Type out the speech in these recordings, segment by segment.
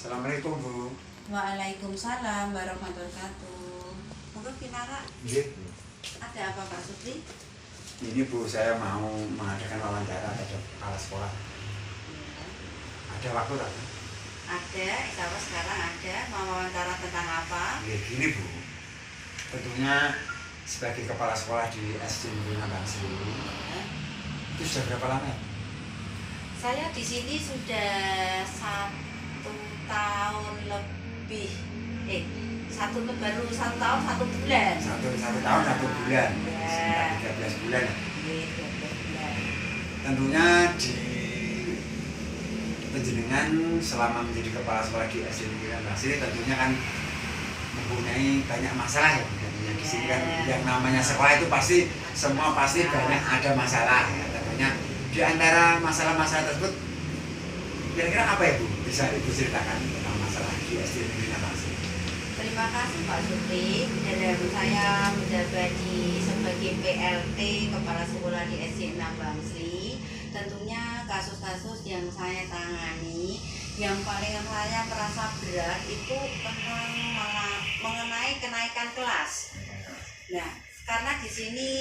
Assalamualaikum Bu. Waalaikumsalam warahmatullahi wabarakatuh. Monggo Kinara, Nggih, Bu. ada apa Pak Supri? Ini Bu, saya mau mengadakan wawancara terhadap kepala sekolah. Ada waktu tak? Ada, insya Allah sekarang ada. Mau wawancara tentang apa? Nggih, gini Bu. Tentunya sebagai kepala sekolah di SD Negeri Nambangsi itu sudah berapa lama ya? Saya di sini sudah 1 tahun lebih. Baru 1 tahun 1 bulan. Satu tahun 1 bulan. Ya. Sekitar 13 bulan. Iya, 12 bulan. Tentunya di penjenengan selama menjadi kepala sekolah di SD Negeri Nambangsi tentunya kan mempunyai banyak masalah ya. Tentunya di sini kan yang namanya sekolah itu semua pasti banyak ada masalah ya. Tentunya di antara masalah-masalah tersebut kira-kira apa ya Bu? Bisa Ibu ceritakan tentang masalah di SD Negeri Nambangsi? Terima kasih Pak Supri. Dan saya menjabat sebagai PLT Kepala Sekolah di SD Nambangsi. Tentunya kasus-kasus yang saya tangani yang paling saya merasa berat itu mengenai kenaikan kelas. Nah, karena di sini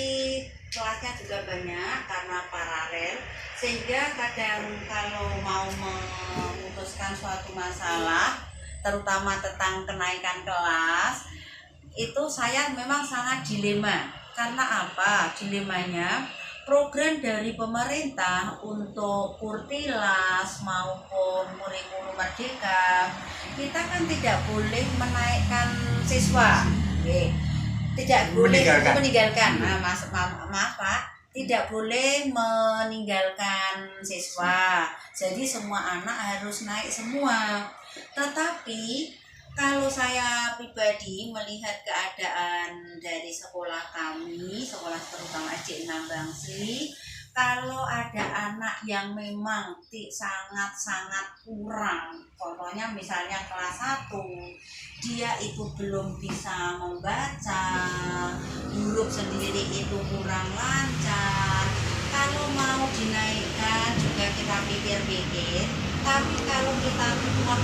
kelasnya juga banyak karena paralel, sehingga kadang kalau mau memutuskan suatu masalah terutama tentang kenaikan kelas itu saya memang sangat dilema. Karena apa? Dilemanya program dari pemerintah untuk kurtilas maupun kurikulum merdeka kita kan tidak boleh menaikkan siswa. Tidak boleh meninggalkan. Maaf Pak, tidak boleh meninggalkan siswa. Jadi semua anak harus naik semua. Tetapi kalau saya pribadi melihat keadaan dari sekolah kami, sekolah terutama SD Nambangsi, kalau ada anak yang memang sangat-sangat kurang, contohnya misalnya kelas 1, dia itu belum bisa membaca, huruf sendiri itu kurang lancar, kalau mau dinaikkan juga kita pikir-pikir, tapi kalau kita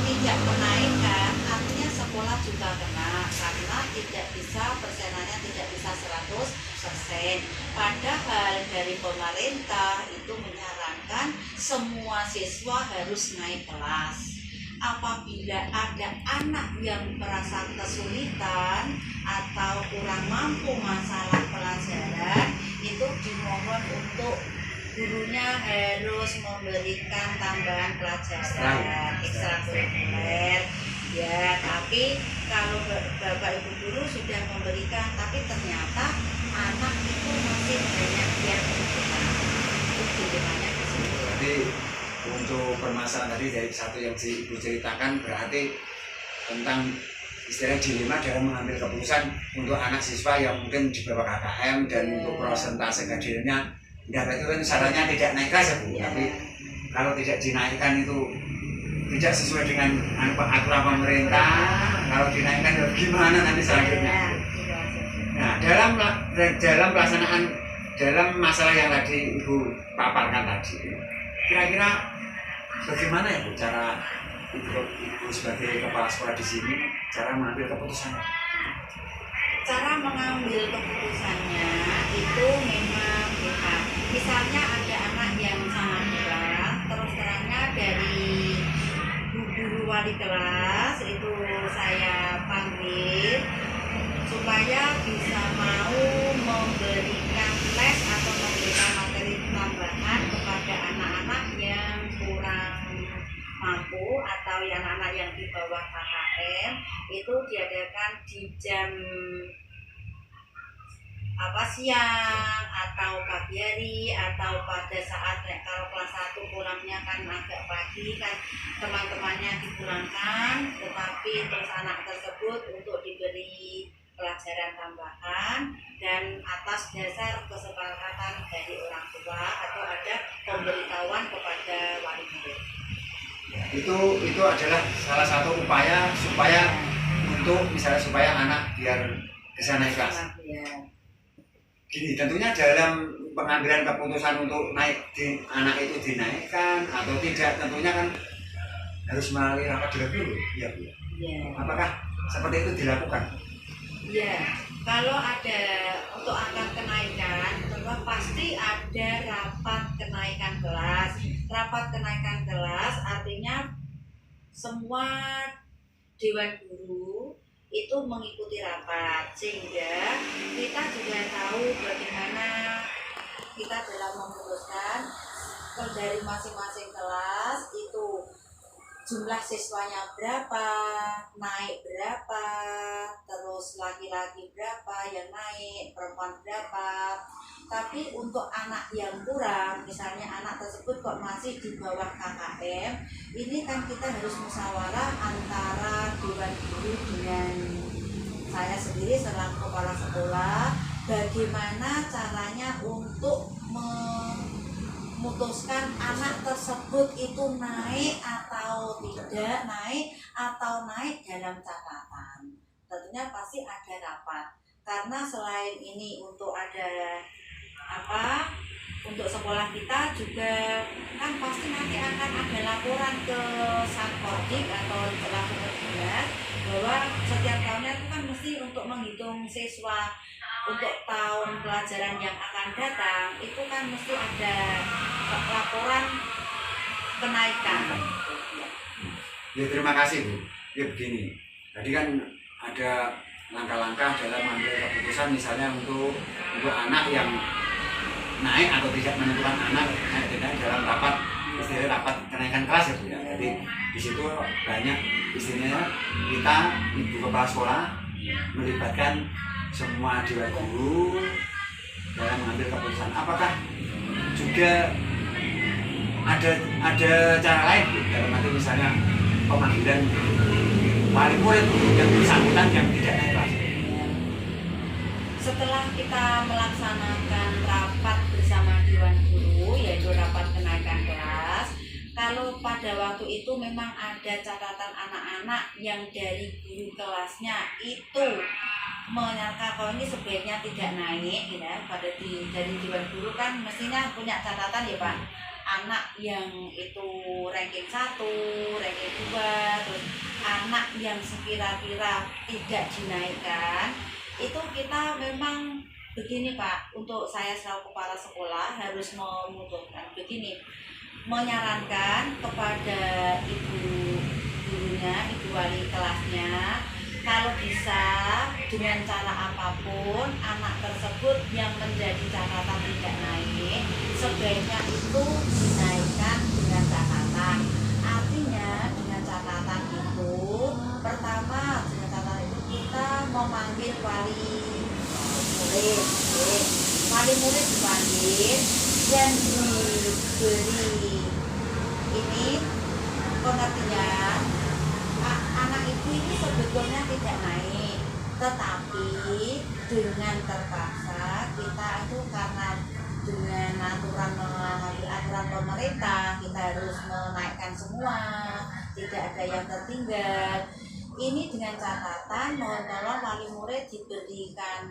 tidak menaikkan, artinya sekolah juga kena, karena tidak bisa, persenannya tidak bisa 100%. Padahal dari pemerintah itu menyarankan semua siswa harus naik kelas. Apabila ada anak yang merasa kesulitan atau kurang mampu masalah pelajaran, itu dimohon untuk gurunya harus memberikan tambahan pelajaran ekstrakurikuler. Ya, tapi kalau Bapak Ibu guru sudah memberikan, tapi ternyata anak itu masih banyak yang kurang. Itu dilemanya di sini. Berarti untuk permasalahan tadi dari satu yang Ibu ceritakan berarti tentang istilah dilema dalam mengambil keputusan untuk anak siswa yang mungkin di bawah KKM dan untuk prosentase gajinya itu kan syaratnya tidak naik kelas ya Bu, tapi kalau tidak dinaikkan itu tidak sesuai dengan aturan pemerintah, kalau dinaikkan ya gimana nanti selanjutnya? Nah, dalam pelaksanaan dalam masalah yang tadi Ibu paparkan tadi, kira-kira bagaimana ya Bu cara Ibu sebagai kepala sekolah di sini cara mengambil keputusan? Cara mengambil keputusannya itu memang lihat, misalnya ada anak yang sangat kurang, terus terangnya dari guru wali kelas itu saya panggil supaya bisa mau memberikan les atau memberikan materi tambahan kepada anak-anak yang kurang mampu atau yang anak yang di bawah KKM itu diadakan di jam siang atau pagi hari atau pada saat kalau kelas 1 pulangnya kan agak pagi kan teman-temannya dipulangkan, tetapi terus anak tersebut untuk diberi pelajaran tambahan dan atas dasar kesepakatan dari orang tua atau ada pemberitahuan kepada wali murid. Itu adalah salah satu upaya supaya untuk misalnya supaya anak biar bisa naik kelas. Gini, tentunya dalam pengambilan keputusan untuk anak itu dinaikkan atau tidak, tentunya kan harus melalui rapat direk dulu, ya Bu. Ya. Apakah seperti itu dilakukan? Ya, kalau ada untuk akan kenaikan, tentu pasti ada rapat kenaikan kelas. Rapat kenaikan kelas artinya semua dewan guru itu mengikuti rapat, sehingga kita juga tahu bagaimana kita dalam memutuskan dari masing-masing kelas itu jumlah siswanya berapa, naik berapa, terus laki-laki berapa yang naik, perempuan berapa. Tapi untuk anak yang kurang, misalnya anak tersebut kok masih di bawah KKM, ini kan kita harus musyawarah antara dewan guru dengan saya sendiri selaku kepala sekolah, bagaimana caranya untuk memutuskan anak tersebut itu naik atau tidak naik atau naik dalam catatan. Tentunya pasti ada rapat, karena selain ini untuk ada untuk sekolah kita juga kan pasti nanti akan ada laporan ke Satkodik atau laporan dinas bahwa setiap tahunnya itu kan mesti untuk menghitung siswa untuk tahun pelajaran yang akan datang, itu kan mesti ada laporan kenaikan. Ya, terima kasih Bu. Ya begini, tadi kan ada langkah-langkah dalam mengambil keputusan, misalnya untuk anak yang naik atau tidak menentukan anak naik tidak dalam rapat istilahnya rapat kenaikan kelas ya Bu ya. Jadi di situ banyak istilahnya kita ibu kepala sekolah melibatkan semua dewan guru dalam mengambil keputusan. Apakah juga ada cara lain Bu, dalam arti misalnya pemanggilan wali murid yang bersangkutan yang tidak naik kelas? Setelah kita melaksanakan rapat bersama dewan guru, yaitu rapat kenaikan kelas, kalau pada waktu itu memang ada catatan anak-anak yang dari guru kelasnya itu menyatakan kalau ini sebaiknya tidak naik, ya, dari dewan guru kan mestinya punya catatan ya Pak, anak yang itu ranking 1, ranking 2, terus anak yang sekira-kira tidak dinaikkan, itu kita memang begini Pak, untuk saya selaku kepala sekolah harus memutuskan begini, menyarankan kepada ibu gurunya, ibu wali kelasnya, kalau bisa dengan cara apapun anak tersebut yang menjadi catatan tidak naik, sebaiknya itu dinaikkan dengan catatan. Artinya dengan catatan itu, pertama dengan catatan itu kita memanggil wali murid. Wali murid dipanggil dan diberi ini pengertian, anak ibu ini sebetulnya tidak naik, tetapi dengan terpaksa kita itu karena dengan aturan pemerintah kita harus menaikkan semua, tidak ada yang tertinggal. Ini dengan catatan mohon tolong wali murid diberikan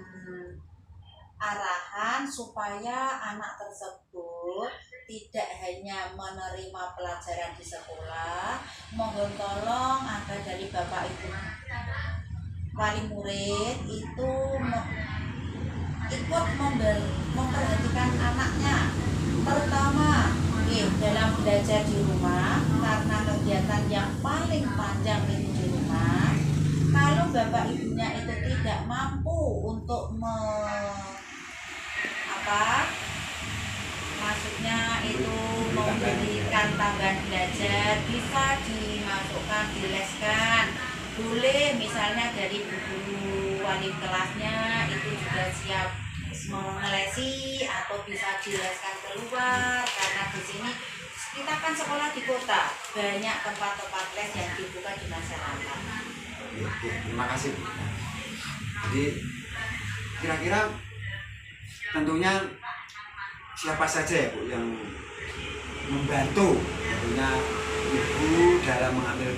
arahan supaya anak tersebut tidak hanya menerima pelajaran di sekolah, mohon tolong agar dari Bapak Ibu wali murid itu ikut memperhatikan anaknya, terutama dalam belajar di rumah, karena kegiatan yang paling panjang itu di rumah. Kalau Bapak Ibunya itu tidak mampu untuk maksudnya itu memberikan tambahan belajar, bisa dimasukkan, dileskan, boleh misalnya dari guru wali kelasnya itu juga siap mengelesi atau bisa dileskan keluar, karena di sini kita kan sekolah di kota, banyak tempat-tempat les yang dibuka di masyarakat. Oke, terima kasih Bu. Jadi kira-kira tentunya siapa saja ya Bu yang membantu tentunya ibu dalam mengambil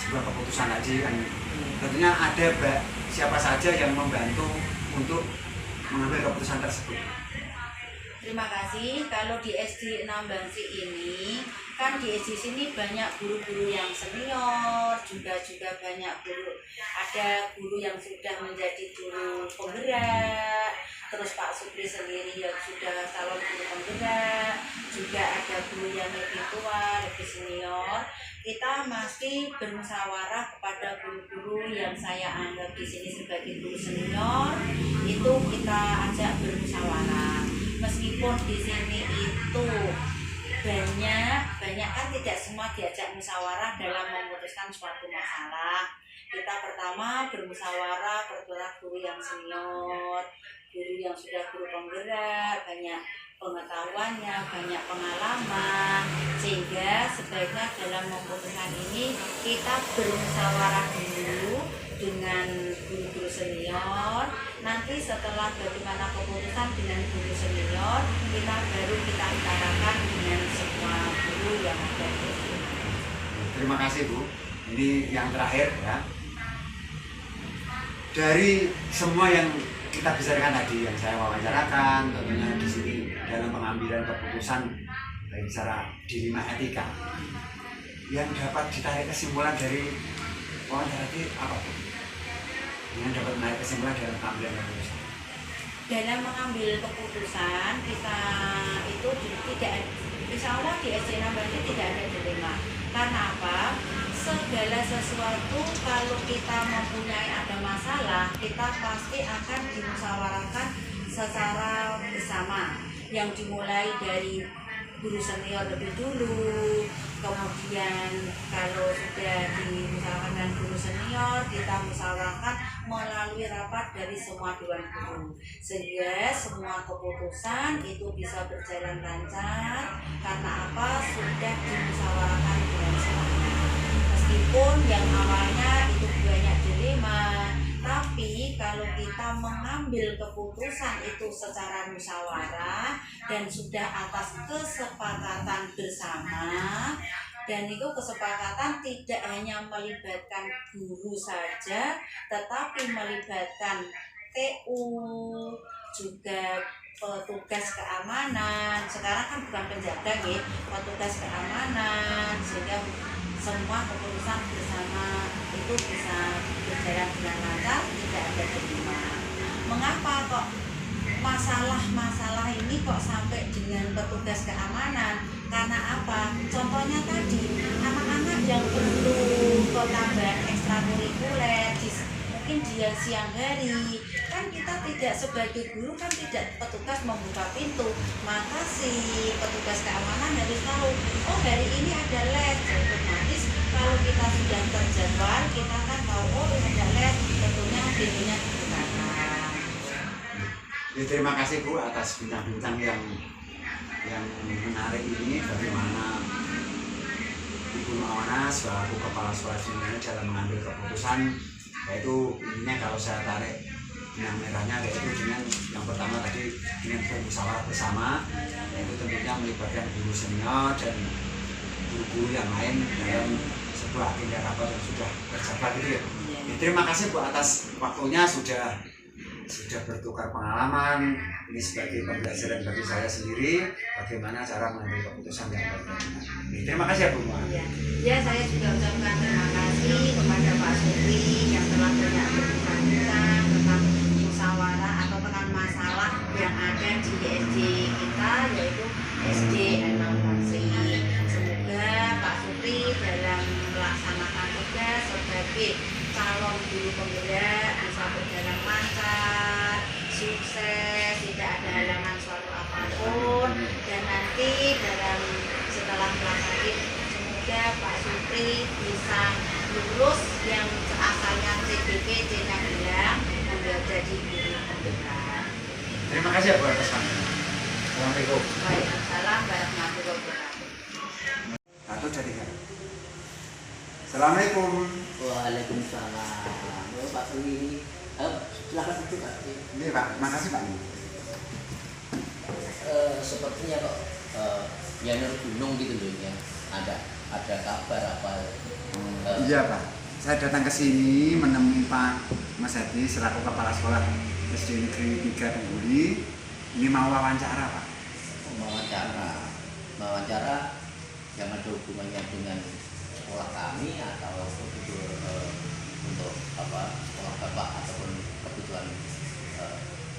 sebuah keputusan tadi kan, tentunya ada siapa saja yang membantu untuk mengambil keputusan tersebut. Terima kasih. Kalau di SD 6 Bangsi ini kan di SD sini banyak guru-guru yang senior, juga banyak ada guru yang sudah menjadi guru penggerak, terus Pak Supri sendiri yang sudah calon guru penggerak, juga ada guru yang lebih tua, lebih senior. Kita masih bermusyawarah kepada guru-guru yang saya anggap di sini sebagai guru senior, itu kita ajak bermusyawarah. Meskipun di sini itu banyak kan tidak semua diajak musyawarah dalam memutuskan suatu masalah. Kita pertama bermusyawarah pertama guru yang senior, guru yang sudah guru penggerak, banyak pengetahuannya, banyak pengalaman, sehingga sebaiknya dalam memutuskan ini kita bermusyawarah dulu dengan guru-guru senior. Nanti setelah bagaimana keputusan dengan guru senior, kita utarakan dengan semua guru yang ada di sini. Terima kasih Bu. Ini yang terakhir ya. Dari semua yang kita bicarakan tadi, yang saya wawancarakan, tentunya di sini dalam pengambilan keputusan baik secara dilema etika, yang dapat ditarik kesimpulan dari wawancara tadi apa Bu? Yang dapat menarik kesimpulan dalam pengambilan keputusan? Dalam mengambil keputusan kita itu tidak, insya Allah di SD Nambani tidak ada dilema. Karena apa? Segala sesuatu kalau kita mempunyai ada masalah, kita pasti akan dimusyawarahkan secara bersama. Yang dimulai dari guru senior lebih dulu, kemudian kalau sudah dimusyawarahkan dengan guru senior, kita musyawarahkan melalui rapat dari semua dewan guru, sehingga semua keputusan itu bisa berjalan lancar. Karena apa? Sudah dimusyawarahkan dengan semuanya. Meskipun yang awalnya itu banyak dilema, tapi kalau kita mengambil keputusan itu secara musyawarah dan sudah atas kesepakatan bersama, dan itu kesepakatan tidak hanya melibatkan guru saja, tetapi melibatkan TU, juga petugas keamanan. Sekarang kan bukan penjaga ya, petugas keamanan, sehingga semua keputusan bersama itu bisa berjalan dengan lancar, tidak ada dilema. Mengapa kok masalah ini kok sampai dengan petugas keamanan? Karena apa? Contohnya tadi, anak-anak yang perlu tambahan ekstrakurikuler, mungkin dia siang hari, kan kita tidak sebagai guru kan tidak petugas membuka pintu, maka si petugas keamanan harus tahu, oh hari ini ada les, otomatis kalau kita sudah terjadwal, kita kan tahu, oh ini ada les, tentunya pintunya dibukakan. Terima kasih Bu atas bincang-bincang yang menarik ini, bagaimana Ibu Mawana selaku kepala sekolah sebenarnya dalam mengambil keputusan, yaitu intinya kalau saya tarik benang merahnya yaitu dengan yang pertama tadi dengan bermusyawarah bersama, yaitu tentunya melibatkan guru senior dan guru-guru yang lain dalam sebuah agenda rapat yang sudah terjabat gitu ya. Terima kasih Bu atas waktunya, sudah bertukar pengalaman. Ini sebagai pembelajaran bagi saya sendiri bagaimana cara mengambil keputusan yang baik. Terima kasih ya Bu. Ya, saya juga ucapkan terima kasih kepada Pak Supri yang telah banyak berbincang tentang musyawarah atau tentang masalah yang ada di SD kita, yaitu SD Enam Basri. Semoga Pak Supri dalam melaksanakan tugas sebagai calon guru penggerak bisa berjalan lancar, sukses, tidak ada halangan suatu apapun, dan nanti setelah melaksanakan semoga Pak Supri bisa lulus yang asalnya CBP C-nya bilang menjadi guru penggerak. Terima kasih ya Bu atas waktunya. Assalamualaikum. Waalaikumsalam warahmatullahi wabarakatuh. Atau jadi kan? Assalamualaikum. Waalaikumsalam. Pak Supri, silakan duduk Pak. Ini Pak, makasih Pak. Sepertinya kok Yanur Gunung gitu loh ya. Ada kabar apa? Iya Pak, saya datang ke sini menemui Pak Mas Hadi selaku kepala sekolah SD Negeri 3 Tengguli. Ini mau wawancara Pak. Wawancara yang ada hubungannya dengan sekolah kami atau untuk sekolah bapak ataupun kebutuhan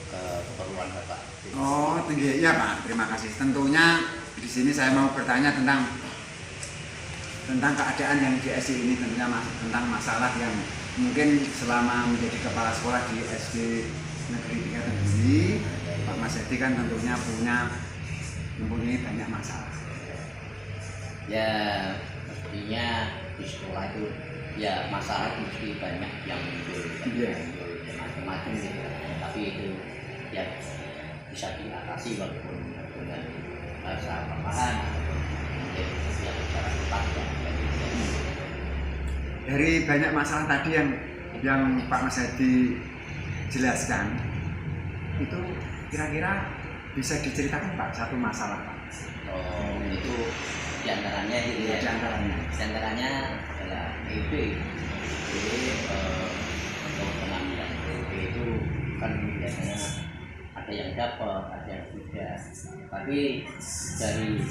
keperluan bapak. Oh, tinggi ya Pak. Terima kasih. Tentunya di sini saya mau bertanya tentang keadaan yang di SD ini, tentunya tentang masalah yang mungkin selama menjadi kepala sekolah di SD Negeri 3 Tenggiri, Pak Mas Hedi kan tentunya mempunyai banyak masalah. Ya, mestinya di sekolah itu ya masalah mesti banyak yang muncul, macam-macam gitu. Tapi itu ya bisa diatasi walaupun dengan bahasa tambahan ataupun mungkin ya secara cepat ya. Dari banyak masalah tadi yang Pak Mas Hedi jelaskan, itu kira-kira bisa diceritakan Pak satu masalah Pak? Oh, itu diantaranya gitu ya. Diantaranya adalah PIP. Jadi untuk pengambilan PIP itu kan biasanya ada yang dapat, ada yang tidak. Tapi dari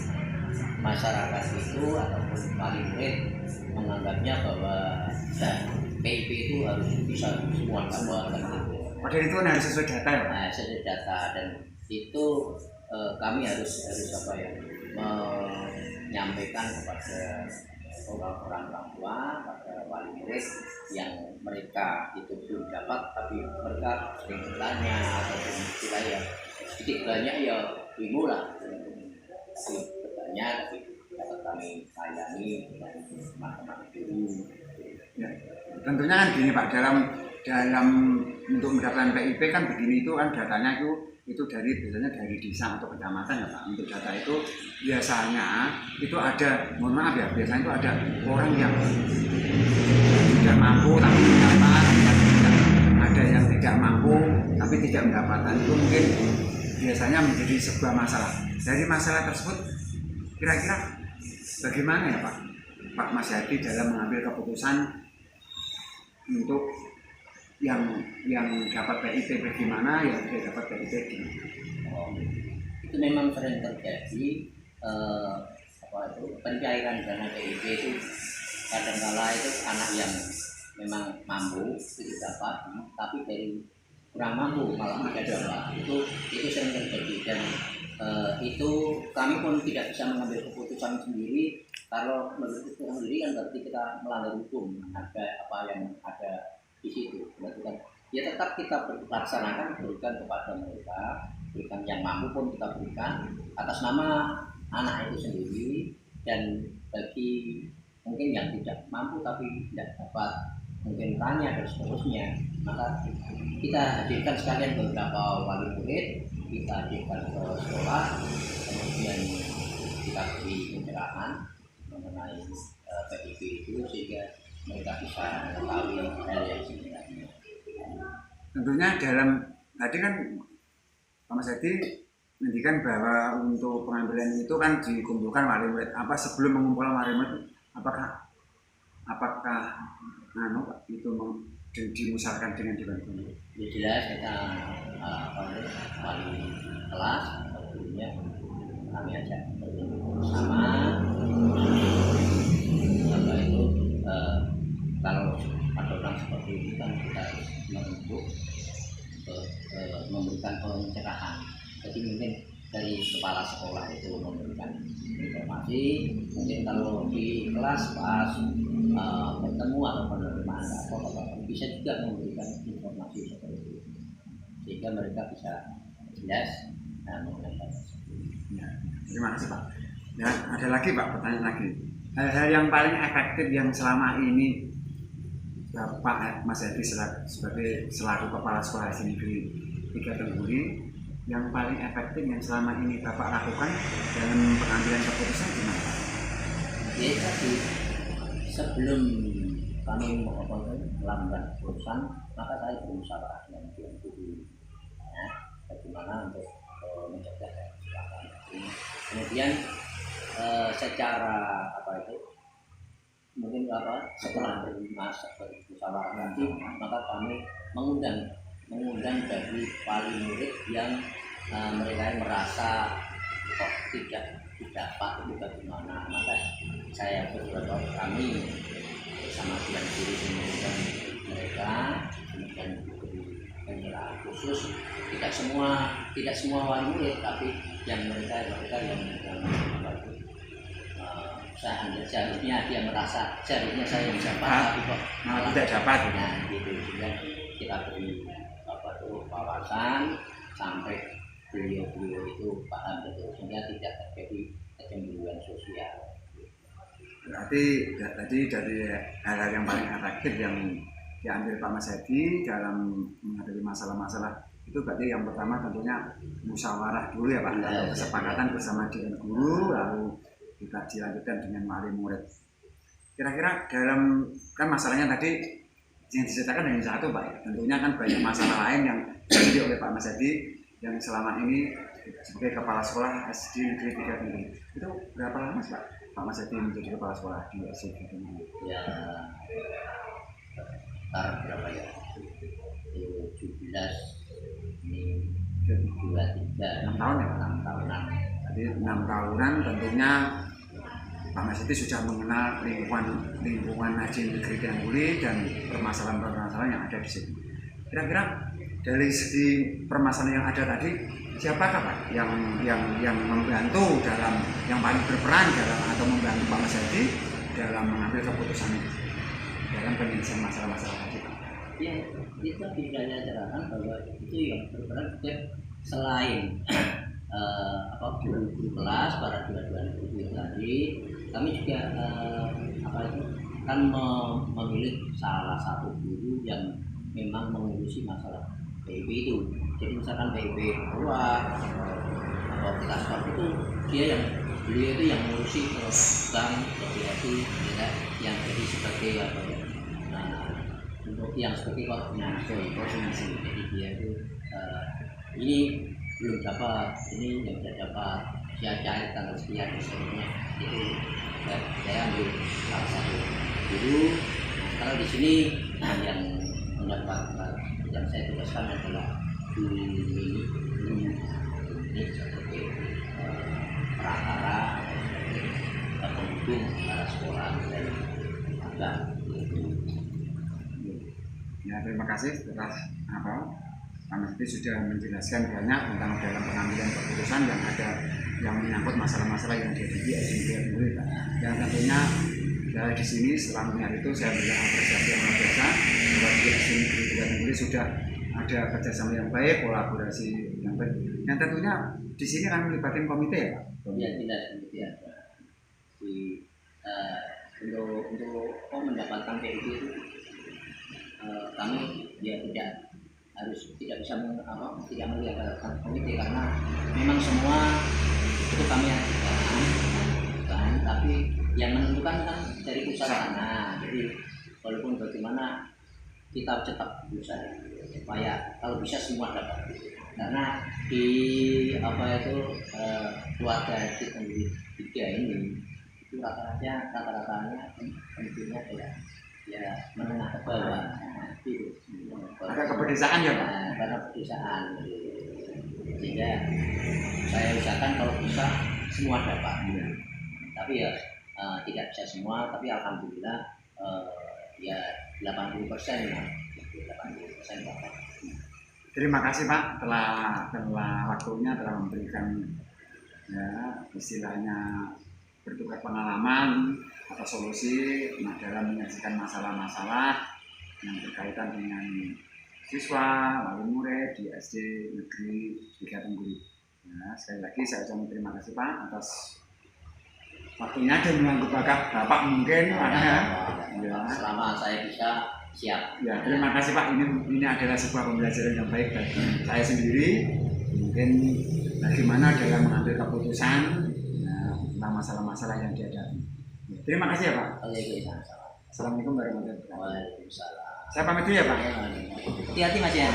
masyarakat itu ataupun wali murid menganggapnya bahwa PIP itu harus bisa semua dapat. Padahal itu harus sesuai data ya? Nah, sesuai data, dan itu kami harus apa ya, menyampaikan kepada orang-orang tua, pada wali murid yang mereka itu belum dapat, tapi mereka sering bertanya ataupun ya sedikit banyak ya bingung lah, tapi bertanya tapi dapat kami layani dengan teman-teman dulu. Ya, tentunya kan gini Pak, dalam untuk mendapatkan PIP kan begini, itu kan datanya itu biasanya dari desa atau kecamatan ya Pak. Untuk data itu biasanya itu ada, mohon maaf ya, biasanya itu ada orang yang tidak mampu tapi mendapat, ada yang tidak mampu tapi tidak mendapatkan. Itu mungkin biasanya menjadi sebuah masalah. Dari masalah tersebut kira-kira bagaimana ya Pak Mas Hedi dalam mengambil keputusan untuk yang dapat PIP bagaimana, yang tidak dapat PIP gimana? Itu memang sering terjadi pencairan dana PIP itu kadang-kala itu anak yang memang mampu itu dapat, tapi dari kurang mampu malah ada dapat. Itu sering terjadi, dan itu kami pun tidak bisa mengambil keputusan sendiri. Kalau menurut keputusan sendiri kan berarti kita melanggar hukum, ada apa yang ada di situ. Berarti kan ya tetap kita laksanakan, berikan kepada mereka, berikan yang mampu pun kita berikan atas nama anak itu sendiri. Dan bagi mungkin yang tidak mampu tapi tidak dapat mungkin tanya dan seterusnya, maka kita hadirkan sekalian beberapa wali murid, kita hadirkan ke sekolah, kemudian kita beri pencerahan mengenai PIP itu sehingga mereka bisa mengetahui hal yang sebenarnya. Tentunya dalam tadi kan Pak Mas Hedi menunjukkan bahwa untuk pengambilan itu kan dikumpulkan wali murid. Apa sebelum mengumpulkan wali murid, apakah itu dimusyawarahkan dengan dewan guru? Ya jelas kita wali kelas atau gurunya kami ajak bersama. Setelah itu kalau ada orang seperti itu kan kita harus menunjuk memberikan pencerahan. Jadi mungkin dari kepala sekolah itu memberikan informasi, mungkin kalau di kelas pas bertemu atau penerimaan atau bisa juga memberikan informasi seperti itu sehingga mereka bisa jelas mengenai. Ya, terima kasih Pak. Ya, ada lagi Pak, pertanyaan lagi. Hal-hal yang paling efektif yang selama ini Pak Mas Hedi sebagai selaku kepala sekolah SD Negeri 3 Tenggiri, yang paling efektif yang selama ini Bapak lakukan dalam pengambilan keputusan gimana Pak? Ya tadi sebelum kami melakukan keputusan, maka saya berusaha dengan Dewan Guru bagaimana untuk mencegah kecelakaan. Kemudian secara mungkin setelah bermusyawarah nanti, maka kami mengundang dari wali murid yang mereka merasa kok tidak Pak itu bagaimana, maka saya beberapa kami bersama bulan guru mengumpulkan mereka, kemudian diberi penyerahan khusus tidak semua wali murid, tapi yang mereka yang seharusnya dia merasa seharusnya saya yang dapat tapi kok malah tidak dapat. Nah gitu, sehingga kita beri wawasan sampai beliau itu paham betul sehingga tidak terjadi kecemburuan sosial. Berarti tadi dari hal-hal yang paling efektif yang diambil Pak Mas Hedi dalam menghadapi masalah-masalah itu berarti yang pertama tentunya musyawarah dulu ya Pak, kesepakatan bersama dengan guru, lalu kita dilanjutkan dengan wali murid. Kira-kira dalam kan masalahnya tadi yang diceritakan hanya satu Pak, tentunya kan banyak masalah lain yang dihadapi oleh Pak Mas Hedi yang selama ini sebagai kepala sekolah SD Negeri 3 Tenggiri. Itu berapa lama Pak Mas Hedi menjadi kepala sekolah di SD 3 Tenggiri? Ya, berapa ya? 17 ini 23 6 tahun ya Pak? 6 tahunan. Jadi 6 tahunan tentunya Pak Mas Hedi sudah mengenal lingkungan SD Negeri Tenggiri dan permasalahan-permasalahan yang ada di sini. Kira-kira dari segi permasalahan yang ada tadi, siapakah Pak yang membantu dalam yang paling berperan dalam atau membantu Pak Mas Hedi dalam mengambil keputusan dalam penyelesaian masalah-masalah tadi Pak? Ya, kita bisa nyatakan bahwa itu yang berperan juga selain guru-guru kelas, para dua-duanya guru tadi, kami juga kan memilih salah satu guru yang memang mengurusi masalah PIB itu. Jadi misalkan PIB keluar atau kita stop itu beliau itu yang mengurusi bank koordinasi ya, yang jadi sebagai untuk yang sebagai koordinasi. Jadi dia itu ini belum dapat, ini yang tidak dapat, dia cair tanggal sekian misalnya itu saya ambil salah satu guru. Kalau di sini yang mendapat yang saya tugaskan adalah guru ini sebagai perantara penghubung antara sekolah dan magang. Ya, terima kasih setelah Pak Mas Hedi sudah menjelaskan banyak tentang dalam pengambilan keputusan yang ada yang menyangkut masalah-masalah yang dihadapi SD Tenggiri Pak. Dan tentunya saya di sini setelah melihat itu saya berikan apresiasi yang luar biasa bahwa di SD Negeri 3 Tenggiri sudah ada kerjasama yang baik, kolaborasi yang baik. Yang tentunya di sini kan melibatkan komite ya Pak. Ya tidak demikian. Untuk mendapatkan PIB itu kami tidak bisa tidak melibatkan komite karena memang semua itu kami ajukan, tapi yang menentukan kan dari pusat sana. Jadi walaupun bagaimana kita tetap berusaha supaya kalau bisa semua dapat, karena di keluarga kita di 3 ini itu rata-ratanya tentunya ya menengah ke bawah. Ada kepedesaan ya Pak? Karena pedesaan, sehingga saya usahakan kalau bisa semua dapat. Tapi ya tidak bisa semua, tapi alhamdulillah ya 80% lah, 80% dapat. Terima kasih Pak telah waktunya telah memberikan ya istilahnya bertukar pengalaman atau solusi dalam menyaksikan masalah-masalah yang berkaitan dengan siswa, wali murid di SD Negeri 3 Tenggiri. Ya, sekali lagi saya ucapkan terima kasih Pak atas waktunya dan mengganggu Bapak mungkin. Ya. Selama saya bisa siap. Ya, terima kasih Pak. Ini adalah sebuah pembelajaran yang baik bagi saya sendiri. Mungkin bagaimana dalam mengambil keputusan tentang masalah-masalah yang dihadapi. Ya, terima kasih ya Pak. Assalamualaikum warahmatullahi wabarakatuh. Waalaikumsalam. Saya pamit dulu ya Pak. Hati-hati Mas ya.